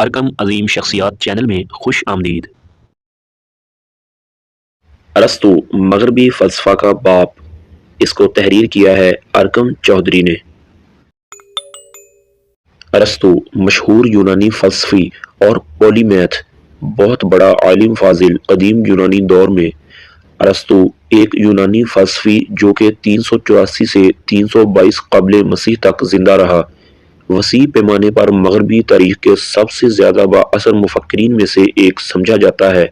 ارقم عظیم شخصیات چینل میں خوش آمدید۔ ارسطو مغربی فلسفہ کا باپ، اس کو تحریر کیا ہے ارقم چودھری نے۔ ارسطو مشہور یونانی فلسفی اور پولیمیتھ، بہت بڑا عالم فاضل قدیم یونانی دور میں۔ ارسطو ایک یونانی فلسفی جو کہ 384 سے 322 قبل مسیح تک زندہ رہا، وسیع پیمانے پر مغربی تاریخ کے سب سے زیادہ با اثر مفکرین میں سے ایک سمجھا جاتا ہے۔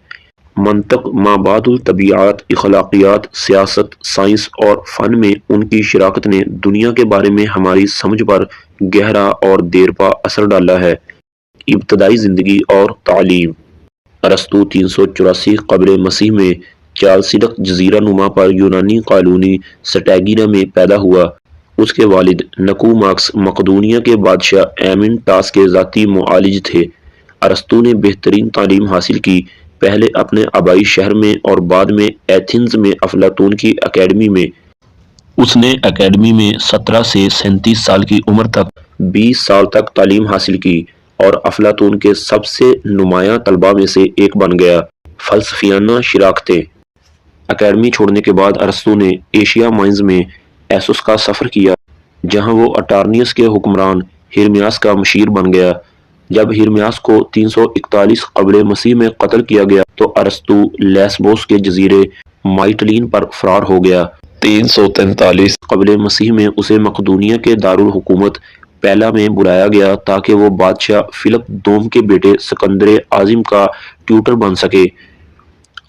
منطق، مابعد الطبیعیات، اخلاقیات، سیاست، سائنس اور فن میں ان کی شراکت نے دنیا کے بارے میں ہماری سمجھ پر گہرا اور دیرپا اثر ڈالا ہے۔ ابتدائی زندگی اور تعلیم۔ ارسطو 384 قبل مسیح میں چالسیڈک جزیرہ نما پر یونانی کالونی سٹیگینا میں پیدا ہوا۔ اس کے والد نکوماکس مقدونیہ کے بادشاہ ایمنٹاس کے ذاتی معالج تھے۔ ارسطو نے بہترین تعلیم حاصل کی، پہلے اپنے آبائی شہر میں اور بعد میں ایتھنز میں افلاطون کی اکیڈمی میں۔ اس نے اکیڈمی میں 17 سے 37 سال کی عمر تک 20 سال تک تعلیم حاصل کی اور افلاطون کے سب سے نمایاں طلباء میں سے ایک بن گیا۔ فلسفیانہ شراکتیں۔ اکیڈمی چھوڑنے کے بعد ارسطو نے ایشیا مائنز میں ایسوس کا سفر کیا، جہاں وہ اٹارنیس کے حکمران ہرمیاس کا مشیر بن گیا۔ جب ہرمیاس کو 341 قبل مسیح میں قتل کیا گیا تو ارسطو لیسبوس کے جزیرے مائٹلین پر فرار ہو گیا۔ 343 قبل مسیح میں اسے مقدونیہ کے دارالحکومت پیلا میں بلایا گیا تاکہ وہ بادشاہ فلپ دوم کے بیٹے سکندر اعظم کا ٹیوٹر بن سکے۔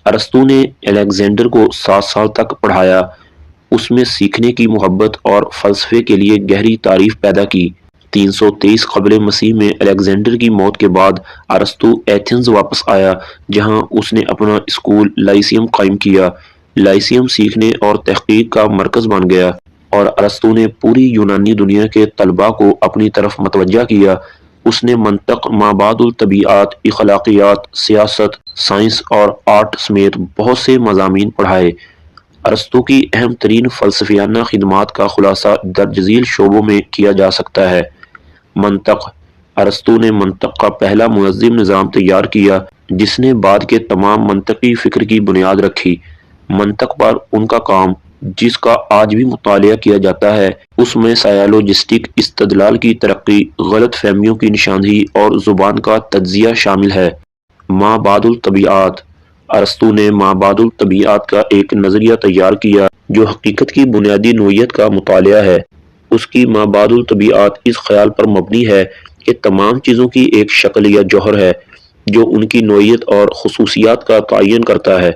ارسطو نے الیگزینڈر کو 7 سال تک پڑھایا، اس میں سیکھنے کی محبت اور فلسفے کے لیے گہری تعریف پیدا کی۔ 323 قبل مسیح میں الیگزینڈر کی موت کے بعد ارسطو ایتھنز واپس آیا، جہاں اس نے اپنا اسکول لائسیم قائم کیا۔ لائسیم سیکھنے اور تحقیق کا مرکز بن گیا اور ارسطو نے پوری یونانی دنیا کے طلباء کو اپنی طرف متوجہ کیا۔ اس نے منطق، مابعد الطبیعیات، اخلاقیات، سیاست، سائنس اور آرٹ سمیت بہت سے مضامین پڑھائے۔ ارسطو کی اہم ترین فلسفیانہ خدمات کا خلاصہ درج ذیل شعبوں میں کیا جا سکتا ہے۔ منطق۔ ارسطو نے منطق کا پہلا منظم نظام تیار کیا جس نے بعد کے تمام منطقی فکر کی بنیاد رکھی۔ منطق پر ان کا کام، جس کا آج بھی مطالعہ کیا جاتا ہے، اس میں سائیکولوجسٹک استدلال کی ترقی، غلط فہمیوں کی نشاندہی اور زبان کا تجزیہ شامل ہے۔ مابعد الطبیعیات۔ ارسطو نے مابعد الطبیعیات کا ایک نظریہ تیار کیا جو حقیقت کی بنیادی نوعیت کا مطالعہ ہے۔ اس کی مابعد الطبیعیات اس خیال پر مبنی ہے کہ تمام چیزوں کی ایک شکل یا جوہر ہے جو ان کی نوعیت اور خصوصیات کا تعین کرتا ہے۔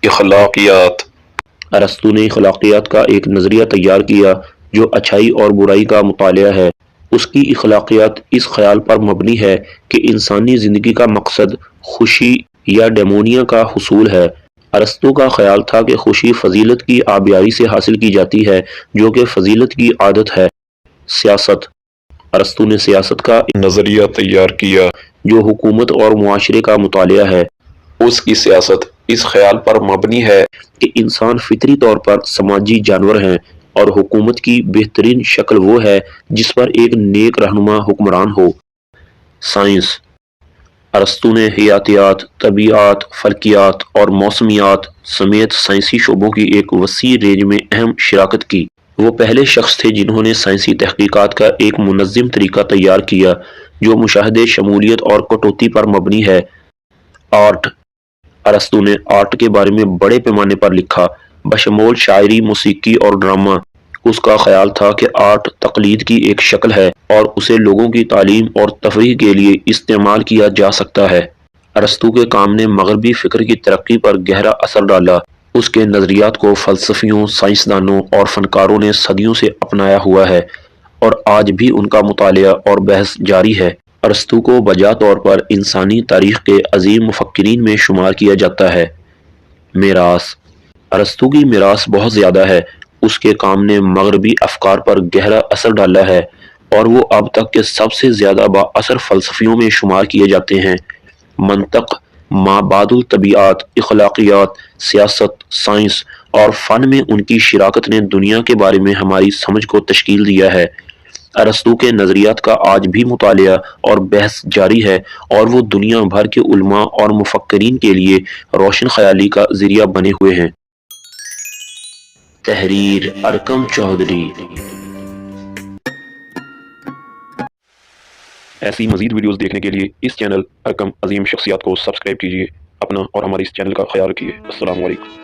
اخلاقیات۔ ارسطو نے اخلاقیات کا ایک نظریہ تیار کیا جو اچھائی اور برائی کا مطالعہ ہے۔ اس کی اخلاقیات اس خیال پر مبنی ہے کہ انسانی زندگی کا مقصد خوشی یا ڈیمونیا کا حصول ہے۔ ارسطو کا خیال تھا کہ خوشی فضیلت کی آبیاری سے حاصل کی جاتی ہے، جو کہ فضیلت کی عادت ہے۔ سیاست۔ ارسطو نے سیاست کا نظریہ تیار کیا جو حکومت اور معاشرے کا مطالعہ ہے۔ اس کی سیاست اس خیال پر مبنی ہے کہ انسان فطری طور پر سماجی جانور ہیں اور حکومت کی بہترین شکل وہ ہے جس پر ایک نیک رہنما حکمران ہو۔ سائنس۔ ارسطو نے حیاتیات، طبیعیات، فلکیات اور موسمیات سمیت سائنسی شعبوں کی ایک وسیع رینج میں اہم شراکت کی۔ وہ پہلے شخص تھے جنہوں نے سائنسی تحقیقات کا ایک منظم طریقہ تیار کیا جو مشاہدے، شمولیت اور کٹوتی پر مبنی ہے۔ آرٹ۔ ارسطو نے آرٹ کے بارے میں بڑے پیمانے پر لکھا، بشمول شاعری، موسیقی اور ڈرامہ۔ اس کا خیال تھا کہ آرٹ تقلید کی ایک شکل ہے اور اسے لوگوں کی تعلیم اور تفریح کے لیے استعمال کیا جا سکتا ہے۔ ارسطو کے کام نے مغربی فکر کی ترقی پر گہرا اثر ڈالا۔ اس کے نظریات کو فلسفیوں، سائنسدانوں اور فنکاروں نے صدیوں سے اپنایا ہوا ہے اور آج بھی ان کا مطالعہ اور بحث جاری ہے۔ ارسطو کو بجا طور پر انسانی تاریخ کے عظیم مفکرین میں شمار کیا جاتا ہے۔ میراث۔ ارسطو کی میراث بہت زیادہ ہے۔ اس کے کام نے مغربی افکار پر گہرا اثر ڈالا ہے اور وہ اب تک کے سب سے زیادہ با اثر فلسفیوں میں شمار کیے جاتے ہیں۔ منطق، مابعد الطبیعیات، اخلاقیات، سیاست، سائنس اور فن میں ان کی شراکت نے دنیا کے بارے میں ہماری سمجھ کو تشکیل دیا ہے۔ ارسطو کے نظریات کا آج بھی مطالعہ اور بحث جاری ہے اور وہ دنیا بھر کے علماء اور مفکرین کے لیے روشن خیالی کا ذریعہ بنے ہوئے ہیں۔ تحریر ارکم چودھری۔ ایسی مزید ویڈیوز دیکھنے کے لیے اس چینل ارکم عظیم شخصیات کو سبسکرائب کیجیے۔ اپنا اور ہمارے اس چینل کا خیال رکھیے۔ السلام علیکم۔